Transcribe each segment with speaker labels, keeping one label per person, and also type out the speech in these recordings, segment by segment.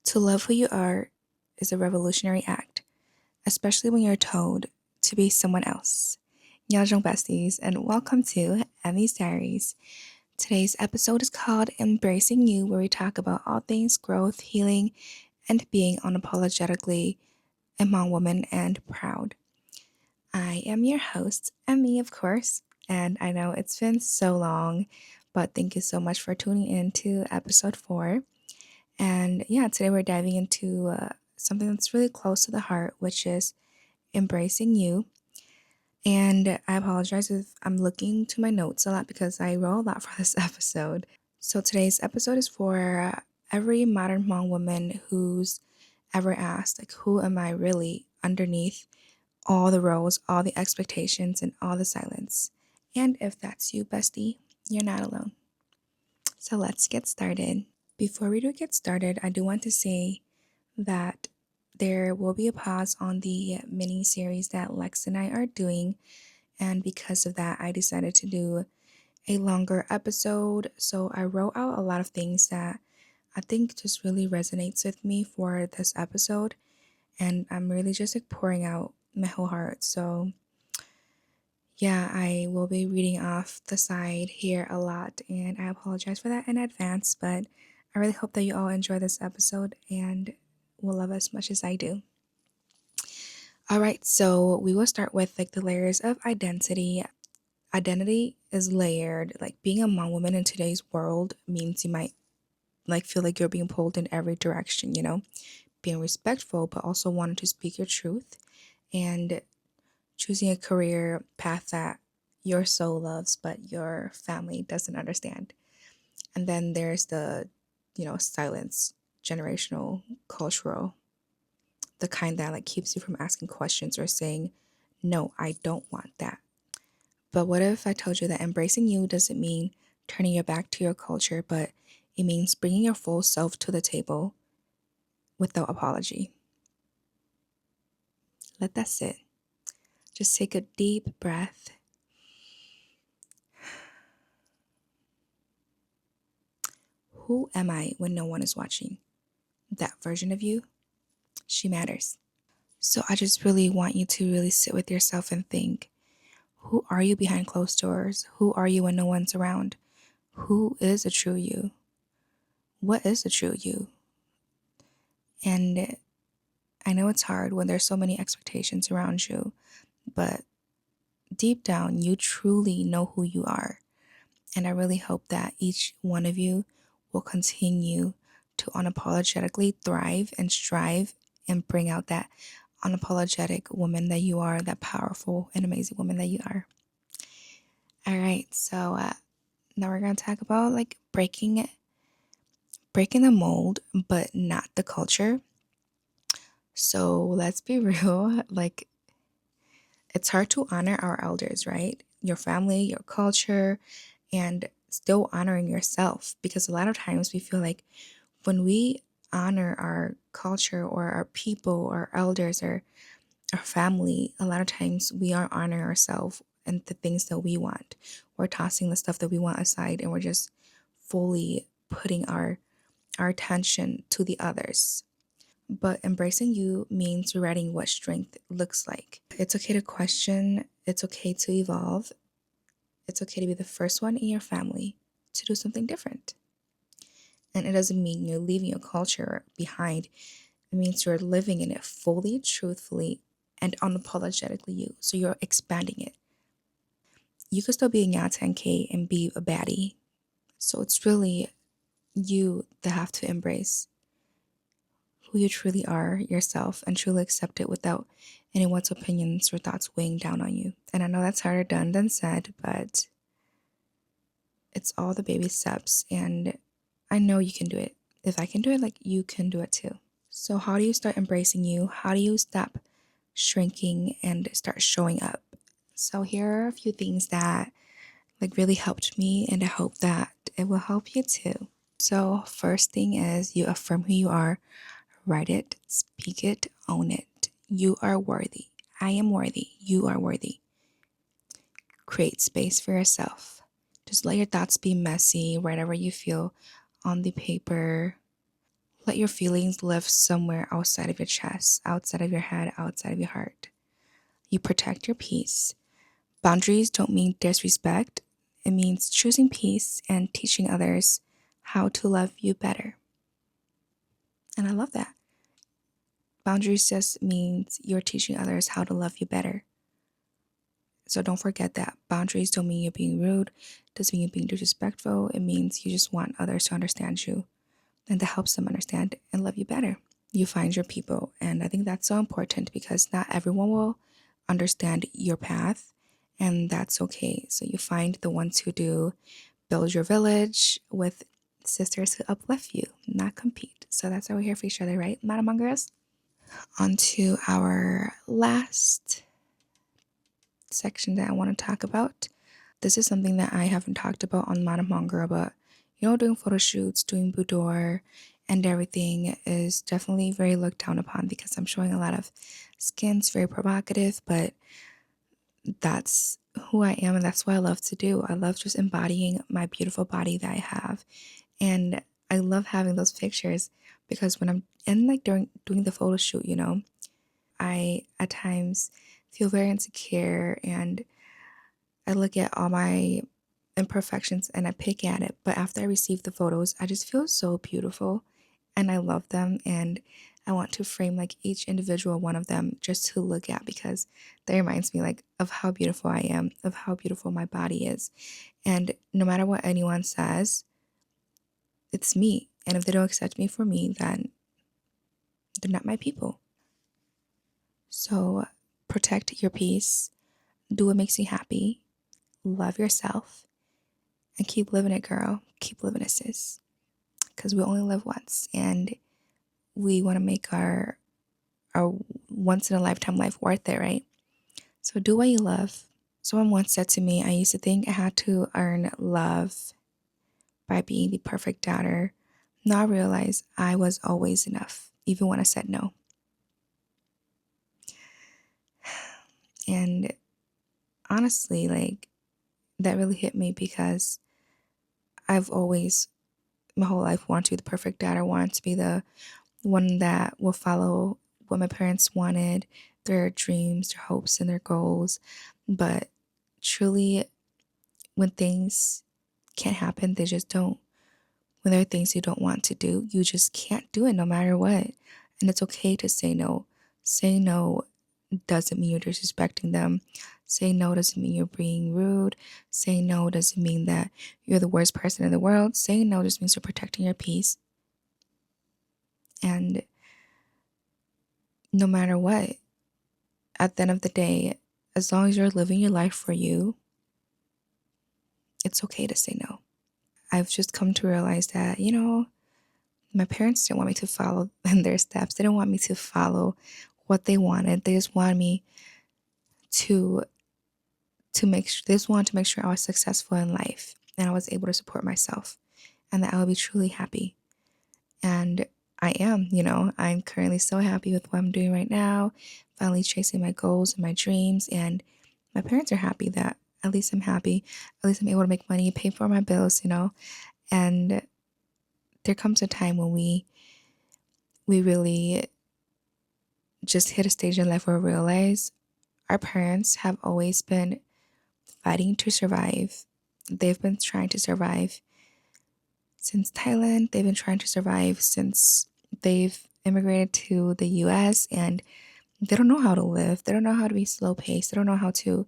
Speaker 1: To love who you are is a revolutionary act, especially when you're told to be someone else. Yeonjong besties, and welcome to Emmy's Diaries. Today's episode is called Embracing You, where we talk about all things growth, healing, and being unapologetically a Hmong woman and proud. I am your host, Emmy, of course, and I know it's been so long, but thank you so much for tuning in to episode 4. And yeah, today we're diving into something that's really close to the heart, which is embracing you. And I apologize if I'm looking to my notes a lot because I wrote a lot for this episode. So today's episode is for every modern Hmong woman who's ever asked, like, who am I really underneath all the roles, all the expectations, and all the silence? And if that's you, bestie, you're not alone. So let's get started. Before we do get started, I do want to say that there will be a pause on the mini series that Lex and I are doing. And because of that, I decided to do a longer episode. So I wrote out a lot of things that I think just really resonates with me for this episode. And I'm really just like pouring out my whole heart. So yeah, I will be reading off the side here a lot. And I apologize for that in advance. But I really hope that you all enjoy this episode and will love as much as I do. All right, so we will start with like the layers of identity. Identity is layered. Like being a Hmong woman in today's world means you might like feel like you're being pulled in every direction, being respectful, but also wanting to speak your truth and choosing a career path that your soul loves, but your family doesn't understand. And then there's the, silence, generational, cultural, the kind that like keeps you from asking questions or saying, no, I don't want that. But what if I told you that embracing you doesn't mean turning your back to your culture, but it means bringing your full self to the table without apology? Let that sit. Just take a deep breath. Who am I when no one is watching? That version of you, she matters. So I just really want you to really sit with yourself and think, who are you behind closed doors? Who are you when no one's around? Who is a true you? What is a true you? And I know it's hard when there's so many expectations around you, but deep down, you truly know who you are. And I really hope that each one of you will continue to unapologetically thrive and strive and bring out that unapologetic woman that you are, that powerful and amazing woman that you are. All right, so now we're gonna talk about like breaking the mold, but not the culture. So let's be real, like it's hard to honor our elders, right? Your family, your culture, and still honoring yourself. Because a lot of times we feel like when we honor our culture or our people, our elders, or our family, a lot of times we are honoring ourselves and the things that we want. We're tossing the stuff that we want aside and we're just fully putting our attention to the others. But embracing you means rewriting what strength looks like. It's okay to question, it's okay to evolve, it's okay to be the first one in your family to do something different. And it doesn't mean you're leaving your culture behind, it means you're living in it fully, truthfully, and unapologetically you. So you're expanding it. You could still be a Nya 10K and be a baddie. So it's really you that have to embrace who you truly are yourself and truly accept it without anyone's opinions or thoughts weighing down on you. And I know that's harder done than said, but it's all the baby steps and I know you can do it. If I can do it, like you can do it too. So how do you start embracing you? How do you stop shrinking and start showing up? So here are a few things that like really helped me and I hope that it will help you too. So first thing is you affirm who you are. Write it, speak it, own it. You are worthy. I am worthy. You are worthy. Create space for yourself. Just let your thoughts be messy, whatever you feel on the paper. Let your feelings live somewhere outside of your chest, outside of your head, outside of your heart. You protect your peace. Boundaries don't mean disrespect, it means choosing peace and teaching others how to love you better. And I love that. Boundaries just means you're teaching others how to love you better. So don't forget that boundaries don't mean you're being rude, doesn't mean you're being disrespectful. It means you just want others to understand you and to help them understand and love you better. You find your people. And I think that's so important because not everyone will understand your path, and that's okay. So you find the ones who do. Build your village with sisters who uplift you, not compete. So that's why we're here for each other, right, Madam Girls? On to our last section that I want to talk about. This is something that I haven't talked about on Madam Girl, but doing photo shoots, doing boudoir, and everything is definitely very looked down upon because I'm showing a lot of skin. It's very provocative, but that's who I am and that's what I love to do. I love just embodying my beautiful body that I have. And I love having those pictures because when I'm in like during doing the photo shoot, I at times feel very insecure and I look at all my imperfections and I pick at it. But after I receive the photos, I just feel so beautiful and I love them. And I want to frame like each individual one of them just to look at because that reminds me like of how beautiful I am, of how beautiful my body is. And no matter what anyone says, it's me. And if they don't accept me for me, then they're not my people. So protect your peace, do what makes you happy, love yourself, and keep living it, girl. Keep living it, sis. Because we only live once and we want to make our once in a lifetime life worth it, right? So do what you love. Someone once said to me, I used to think I had to earn love by being the perfect daughter. Now I realize I was always enough, even when I said no. And honestly, like that really hit me because I've always, my whole life, wanted to be the perfect daughter, wanted to be the one that will follow what my parents wanted, their dreams, their hopes, and their goals. But truly, when things can't happen, they just don't. When there are things you don't want to do, you just can't do it no matter what. And it's okay to say no. Say no doesn't mean you're disrespecting them. Say no doesn't mean you're being rude. Say no doesn't mean that you're the worst person in the world. Saying no just means you're protecting your peace. And no matter what, at the end of the day, as long as you're living your life for you, it's okay to say no. I've just come to realize that, my parents didn't want me to follow in their steps. They didn't want me to follow what they wanted. They just wanted me to they just wanted to make sure I was successful in life and I was able to support myself and that I would be truly happy. And I am, I'm currently so happy with what I'm doing right now, finally chasing my goals and my dreams. And my parents are happy that at least I'm happy. At least I'm able to make money, pay for my bills. And there comes a time when we really just hit a stage in life where we realize our parents have always been fighting to survive. They've been trying to survive since Thailand. They've been trying to survive since they've immigrated to the US and they don't know how to live. They don't know how to be slow paced. They don't know how to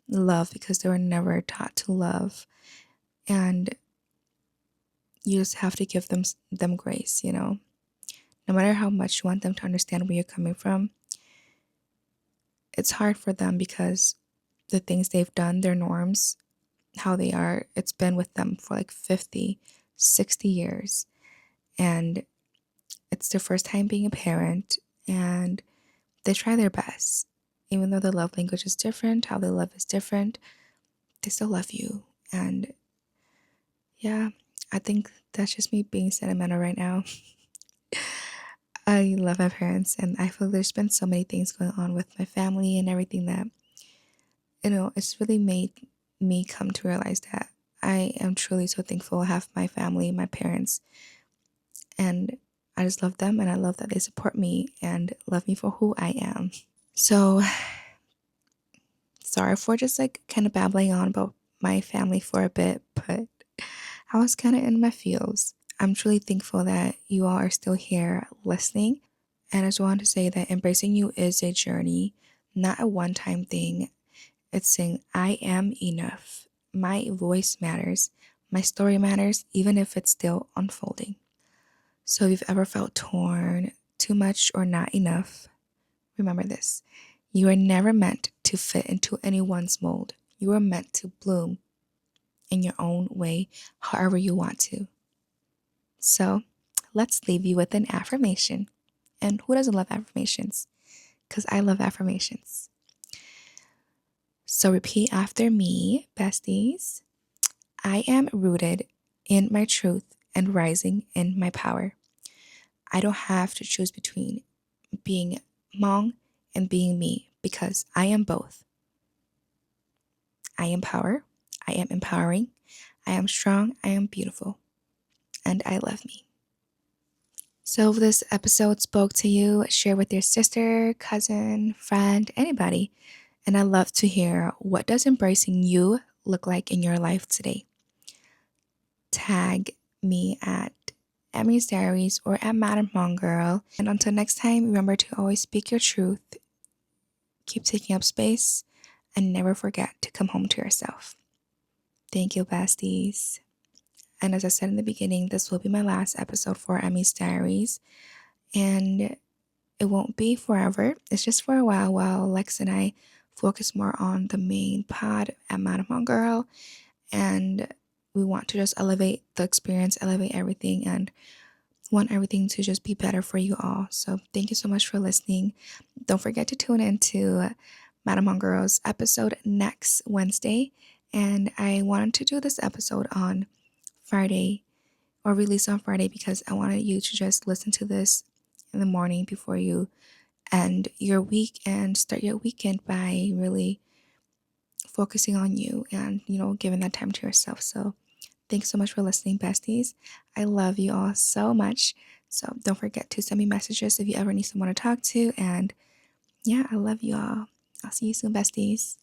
Speaker 1: love because they were never taught to love. And you just have to give them grace. No matter how much you want them to understand where you're coming from, it's hard for them because the things they've done, their norms, how they are, it's been with them for like 50, 60 years. And it's their first time being a parent and they try their best. Even though the love language is different, how they love is different, they still love you. And yeah, I think that's just me being sentimental right now. I love my parents and I feel there's been so many things going on with my family and everything that, it's really made me come to realize that I am truly so thankful I have my family, my parents, and I just love them, and I love that they support me and love me for who I am. So, sorry for just like kind of babbling on about my family for a bit, but I was kind of in my feels. I'm truly thankful that you all are still here listening. And I just wanted to say that embracing you is a journey, not a one time thing. It's saying, I am enough. My voice matters. My story matters, even if it's still unfolding. So if you've ever felt torn, too much, or not enough, remember this. You are never meant to fit into anyone's mold. You are meant to bloom in your own way, however you want to. So let's leave you with an affirmation. And who doesn't love affirmations? Because I love affirmations. So repeat after me, besties. I am rooted in my truth and rising in my power. I don't have to choose between being Hmong and being me because I am both. I am power. I am empowering. I am strong. I am beautiful. And I love me. So if this episode spoke to you, share with your sister, cousin, friend, anybody. And I love to hear, what does embracing you look like in your life today? Tag me at Emmy's Diaries or at Madam Hmong Girl. And until next time, remember to always speak your truth, keep taking up space, and never forget to come home to yourself. Thank you, besties. And as I said in the beginning, this will be my last episode for Emmy's Diaries. And it won't be forever. It's just for a while Lex and I focus more on the main pod at Madam Hmong Girl. And we want to just elevate the experience, elevate everything, and want everything to just be better for you all. So thank you so much for listening. Don't forget to tune in to Madam Hmong Girl's episode next Wednesday. And I wanted to do this episode on Friday, or release on Friday, because I wanted you to just listen to this in the morning before you end your week and start your weekend by really focusing on you and, giving that time to yourself. So thanks so much for listening, besties. I love you all so much. So don't forget to send me messages if you ever need someone to talk to. And yeah, I love you all. I'll see you soon, besties.